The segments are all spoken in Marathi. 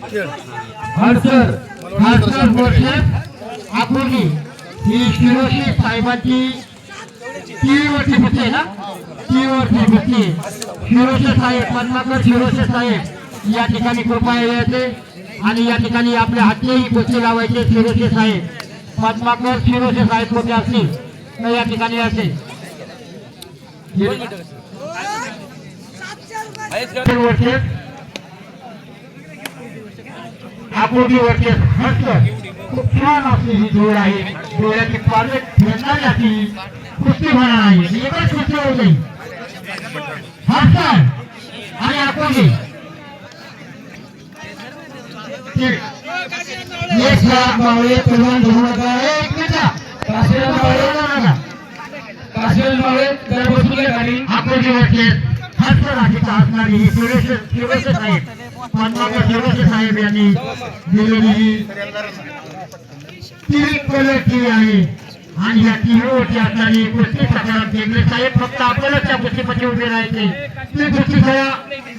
हडसर हडसर वर्सेस आकुर्डी ही शिरोशी साहेबांची तीवरची कुस्ती आहे ना, तीवरची कुस्ती शिरोशी साहेब पद्माकर शिरोशी साहेब या ठिकाणी कृपया यायचे आणि या ठिकाणी आपल्या हातलेही कुस्ती लावायचे। शिरोशी साहेब पद्माकर शिरोशी साहेब कोणते असतील तर या ठिकाणी असेल आकुर्डी वर्सेस हडसर खूप छान असली ही जोड आहे। डोळ्याची पारवे फेडणार जाती कुस्ती होणार आहे, एकच कुस्ती होऊ जाईल हडसर आणि आकुर्डी। एक लाख मावळे परवान घेऊ नका, एक मिनिट काशीराज मावळे नका, काशीराज मावळे जरा बसून घ्या खाली। आकुर्डी वर्सेस हडसर अशी असणारी ही शिरोशी साहेब पद्माकर शिरोशी साहेब यांनी दिलेली ही टीव्ही कलरची आहे आणि या टीव्हीवरती असणारी कुस्ती प्रकारात वेगळे साहेब फक्त आपल्यालाच त्या कुस्तीमध्ये उभे राहायचे। ती कुस्ती सगळ्या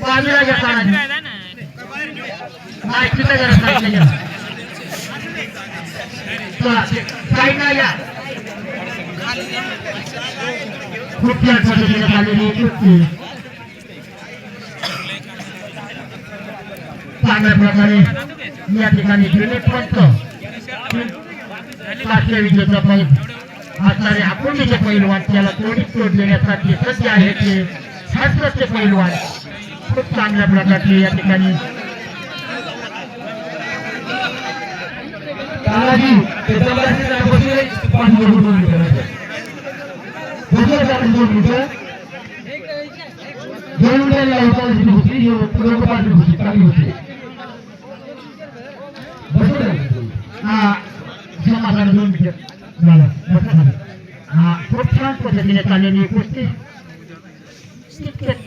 बाजूला घेता नाही तिथं जरा साईडला घ्या, खूप छान पद्धतीने झालेली कुस्ती चांगल्या प्रकारे या ठिकाणी दिलीप पंत राष्ट्रीय विजेता पैल असणारे आकुर्डीचे पैलवान त्याला तोडीत तोड देण्यासाठी सज्ज आहे ते हडसरचे पैलवान खूप चांगल्या प्रकारचे या ठिकाणी खूप छान पद्धतीने चाललेली कुस्ती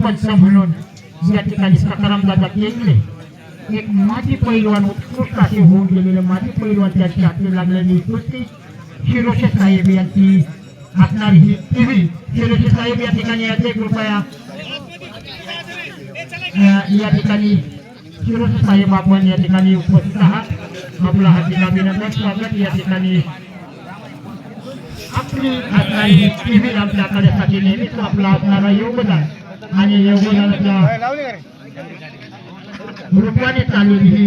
पंच म्हणून या ठिकाणी सकाराम दादा केंद्रे एक माजी पैलवान उत्कृष्ट असे होऊन गेलेले माजी पैलवान त्याची हाती लागलेली कुस्ती शिरोशी साहेब यांची असणारी ही टीव्ही। शिरोशी साहेब या ठिकाणी याचे कृपया या ठिकाणी शिरोशी साहेब आपण या ठिकाणी उपस्थित आहात, आपला हार्दिक अभिनंदन स्वागत। या ठिकाणी आपली असणारी ही टीव्ही आपल्याकडे नेहमीच आपला असणारा योगदान आणि योगदानाच्या रूपाने चाललेली ही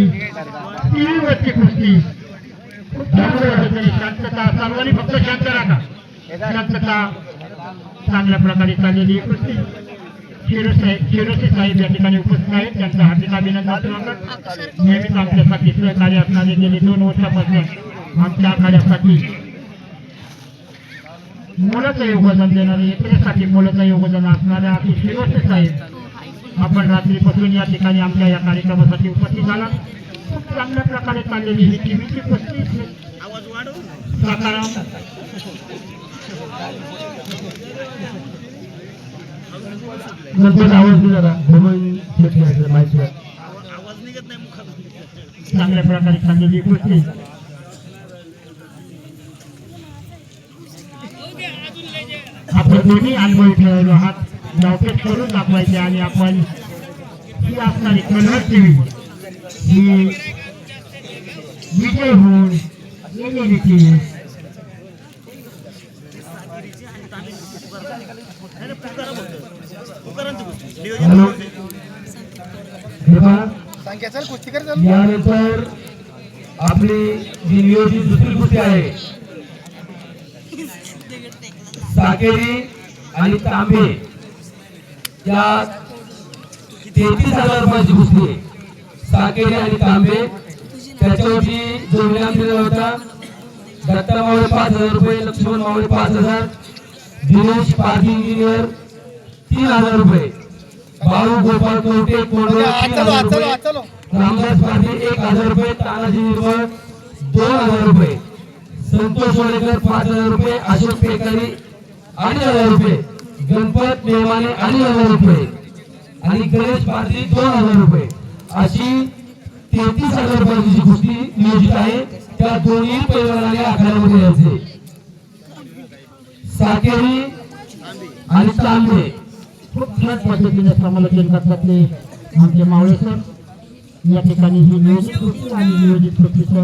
टीव्हीवरची कुस्ती खूप शांतता सर्वांनी फक्त शांत राहा, शांतता चांगल्या प्रकारे चाललेली कुस्ती शिरोशी साहेब या ठिकाणी उपस्थित आहेत, त्यांचं हार्दिक अभिनंदन स्वागत। नेहमीच आमच्यासाठी सहकार्य असणारे गेली 2 वर्षापासून आमच्या आखाड्यासाठी मोलाचं योगदान देणारे एकतेसाठी मोलाचं योगदान असणाऱ्या शिरोशी साहेब आपण रात्रीपासून या ठिकाणी आमच्या या कार्यक्रमासाठी उपस्थित झाला। खूप चांगल्या प्रकारे चाललेली ही टीव्हीची कुस्ती सकाराम चांगल्या प्रकारे चाललेली कुस्ती आपण दोन्ही अनुभवी खेळाडू आहात, धावपट करून दाखवायचे आणि आपण ही असणारी कलर टीव्ही ही विजय होऊन गेलेली टीव्ही यानंतर आपली जी नियोजित दुसरी कुस्ती आहे साकेरी आणि तांबे या 33,000 रुपयाची कुस्ती आहे। साकेरी आणि तांबे त्याच्यावरती जो इनाम दिला होता दत्ता मावळे 5,000 रुपये, लक्ष्मण मावळे 5,000, दिनेश पारधी इंजिनियर 3,000 रुपये, बाळू गोपाळ कवटे कोंडवे 3,000 रुपये, रामदास पारधी 1,000 रुपये, तानाजी निर्मळ 2,000 रुपये, संतोष वडेकर 5,000 रुपये, अशोक पेकारी 8,000 रुपये, गणपत मेहमाने 8,000 रुपये आणि गणेश पारधी 2,000 रुपये अशी 33,000 रुपयाची कुस्ती नियोजित आहे। त्या दोन्ही पैलवानांनी आखाड्यामध्ये यायचे। साकेरी आणि तांबे खूप छान पद्धतीने समालोचन करतात ते आमचे मावळे सर। या ठिकाणी ही नियोजित कुस्ती आणि नियोजित कुस्तीचं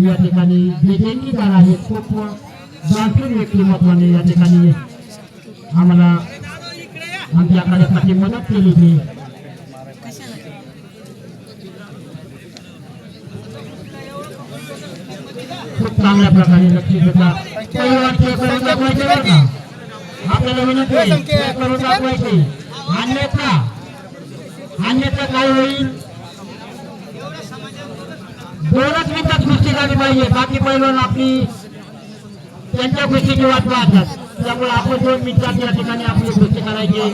या ठिकाणी जे देणगीदार आहेत खूप जाणकार व्यक्तिमत्वाने या ठिकाणी आम्हाला आमच्या कार्यासाठी मदत केलेली खूप चांगल्या प्रकारे लक्ष देतात पैलवानचे करून दाखवायचे बरं का आपल्याला विनंती आहे, ते करून दाखवायचे अन्यथा काय होईल दोनच मिनिटात कुस्ती झाली पाहिजे बाकी पैलवान आपली त्यांच्या कुस्तीची वाट पाहतात त्यामुळे आपण 2 मिनिटात या ठिकाणी आपली कुस्ती करायची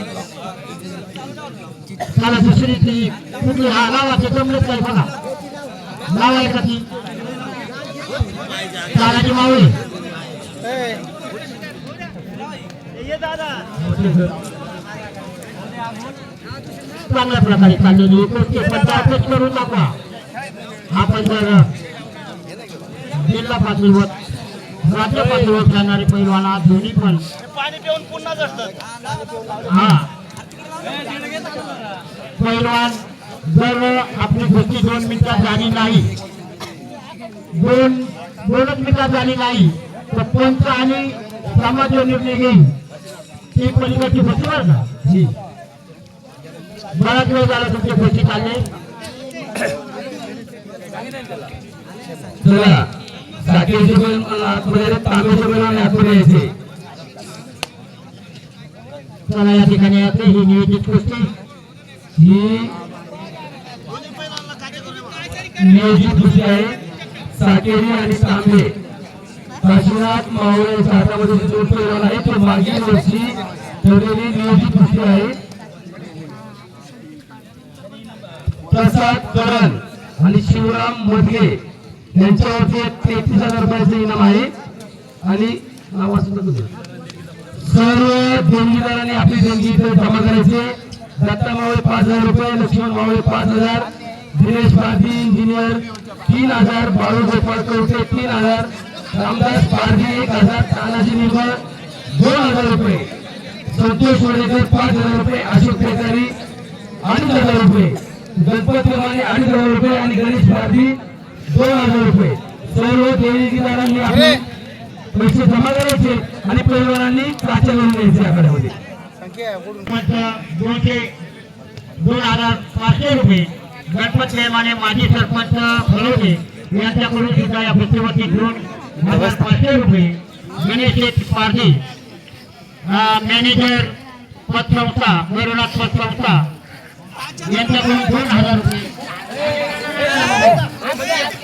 त्याला दुसरी ती कुठली हा नावाचे जमलेच नाही बघा नाव आहे का ती तानाजी मावळे चांगल्या प्रकारे चाललेली कुस्ती पंचायतच करून दाखवा आपण जर जिल्हा पातळीवर राज्य पातळीवर जाणारे पैलवान दोन्ही पण हा पैलवान जर आपली कुस्ती 2 मिनिटात झाली नाही दोनच मिनिटात झाली नाही तर पंच आणि समाज जो निर्णय घेईल ती पलीकडची कुस्ती बरं का बराच वेळ झाला तुमची कुस्ती चालली चला साकेची पण आतमध्ये तांब्याचे पण आतमध्ये यायचे चला या ठिकाणी यायचे ही नियोजित कुस्ती ही नियोजित कुस्ती आहे साकेरी आणि तांबे काशीनाथ मावळे हातामध्ये जो पैलवान आहे तो मागील वर्षी ठरलेली नियोजित कुस्ती आहे प्रसाद करण आणि शिवराम मधगे यांच्यावरती 33,000 रुपयाचं इनाम आहे आणि सर्व देणगीदारांनी आपली देणगी इथे जमा करायचे दत्ता मावळे 5,000 रुपये लक्ष्मण मावळे 5,000 दिनेश पारधी इंजिनियर 3,000 बाळू गोपाळ कवटे 3,000 रामदास पारधी 1,000 तानाजी निर्मळ 2,000 रुपये संतोष वडेकर 5,000 रुपये अशोक पेकारी 2,500 रुपये गणपती माने 2,500 रुपये आणि गणेश पारधी 2,000 रुपये सर्व देणगीदारांनी आपले पैसे जमा करायचे आणि पैलवानांनी काच्या लावून द्यायचे आखाड्यामध्ये 2,500 रुपये गणपत मेहमाने माजी सरपंच फळवणे यांच्याकडून सुद्धा या कुस्तीवरती 2,500 रुपये गणेश पारधी मॅनेजर पतसंस्था भैरवनाथ पतसंस्था यांच्याकडून 2,000 रुपये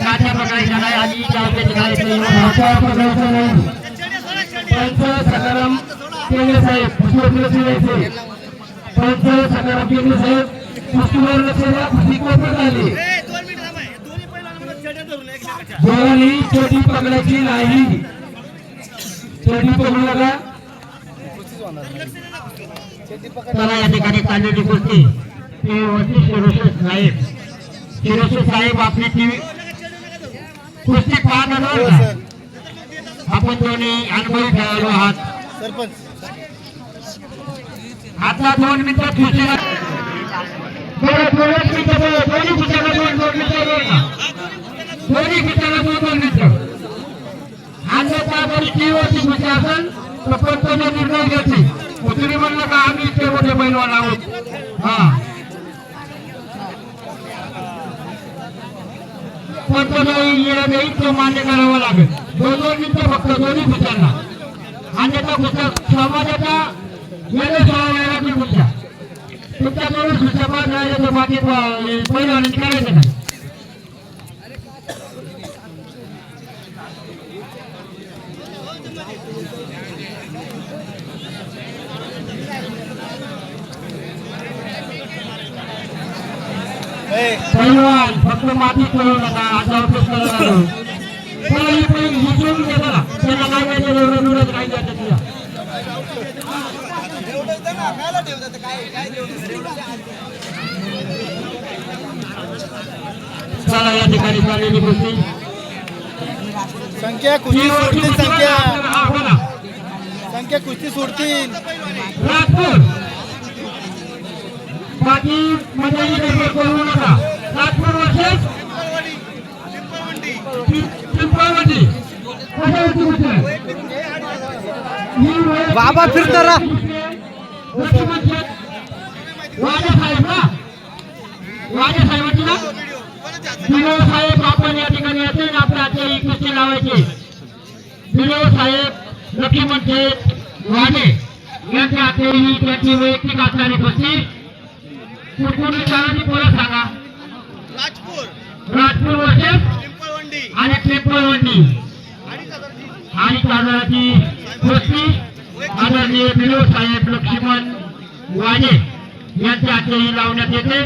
काच्या प्रकारचा नाही आणि अशा प्रकारचा नाही पंच सकाराम केंद्र साहेब पुष्पफुलाचे पंच सकाराम केंद्र साहेब पुष्पवर लक्ष द्या कुस्ती कोपरत आली दोघांनी चोटी पकडायची नाही चोटी पकडू नका चला या ठिकाणी चाललेली कुस्ती ती होती शिरोसे साहेब आपली टीव्ही कुस्ती पाहत असणार आपण दोन्ही अनुभवी खेळाडू आहात आता 2 मिनिटात कुस्ती दोन्ही कुस्त्याला 2 मिनिटं अन्यथा जरी टीव्हीवरची कुस्ती असेल तर पंचाने निर्णय घेतले तुम्ही म्हणलं का आम्ही इतके मोठे पैलवान आहोत हा नाही तो मान्य करावा लागेल 2 मिनिटं फक्त दोन्ही कुस्त्यांना अन्यथा कुस्त्या समाजाच्या वेळेस कुस्त्या तुमच्याकडून कुस्त्या पाहण्याच्या बाकी पैलवानांनी करायचं नाही पैलवान फक्त माती करू नका आता ऑफिस करू नका त्याला काय पाहिजे एवढं काय द्यायचं तुला चला या ठिकाणी चाललेली कुस्ती संख्या कुस्ती सोडतील संख्या कुस्ती सोडतील बाकी मंडळी करू नका नागपूर वर्सेस पिंपळवंडी. कशावरती कुस्ती आहे? बाबा फिरतो रा. वाजे साहेब ना, वाजे साहेबांची ना विनोद साहेब आपण या ठिकाणी येते आणि आपल्या हाती कुस्ती लावायची. विनोद साहेब लक्ष्मण शेठ वाजे यांच्या हाती ही त्यांची वैयक्तिक असणारी कुस्ती. कुठून विचारांनी पोरं सांगा. राजपूर वर्सेस आणि पिंपळवंडी आणि साधाराची कुस्ती आदरणीय विनोद साहेब लक्ष्मण वाजे यांच्या हाती लावण्यात येते.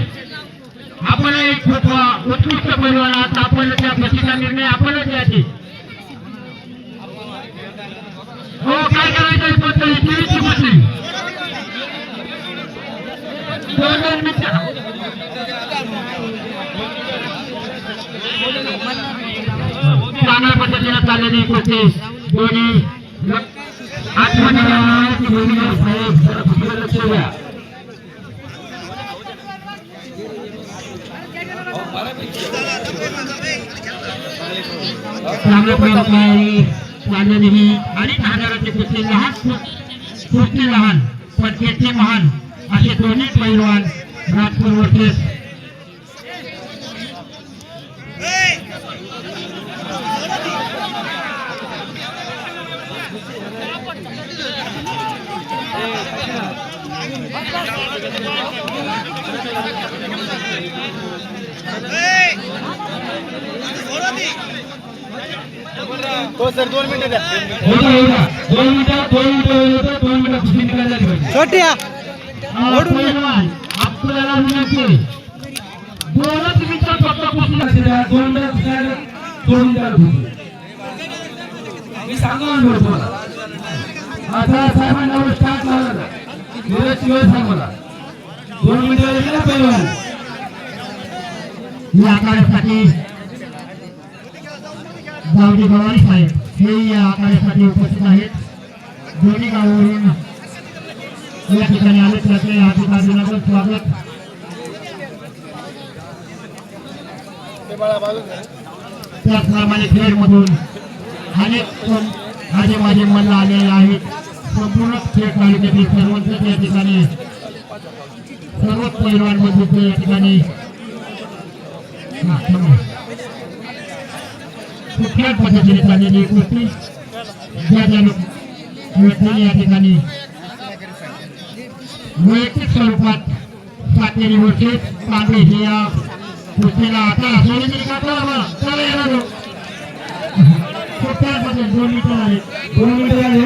आपण एक खूप उत्कृष्ट पैलवान आहात. आपण त्या कुस्तीचा निर्णय आपणच घ्यायचे. हो काय करायचं कुस्ती टीव्हीची कुस्ती 2 मिनिटं. चांगल्या पद्धतीने चाललेली कुस्ती दोन्ही आठवणी लक्ष द्या. चांगल्या प्रकारे चाललेली ही अडीच हजाराची कुस्ती कुस्ती लहान पण कीर्ती महान असे दोन्ही पैलवान राजपूर वर्सेस हो सर 2 मिनिटं द्या. 2 मिनिटं कुस्ती निकाल झाली पाहिजे. छोट्या पैलवान आपल्याला विनंती 2 मिनिटं फक्त कुस्ती. 2 मिनिटं सोडून द्या कुस्ती. मी सांगतो ना तुम्हाला आता साहेबांना स्टार्ट लावला वेळेची वेळ सांग मला 2 मिनिटं गेला पैलवान. या आखाड्यासाठी गावडी गवारी साहेब हे या आखाड्यासाठी उपस्थित आहेत. दोन्ही गावावरून या ठिकाणी आले त्याचे अधिकाऱ्यांचं स्वागत. त्याचप्रमाणे खेळमधून अनेक आजे माझे मल्ल आलेले आहेत. संपूर्ण खेळ तालुक्यातील सर्वच या ठिकाणी सर्व पैलवान बंधू या ठिकाणी कुठल्या पद्धतीने चाललेली कुस्ती ज्या या ठिकाणी वैयक्तिक स्वरूपात सातेरी वर्षे कांबळे हे या कुस्तीला आता सोडून कुठल्या पद्धती 2 मिनिटं झाले. 2 मिनिटं झाले.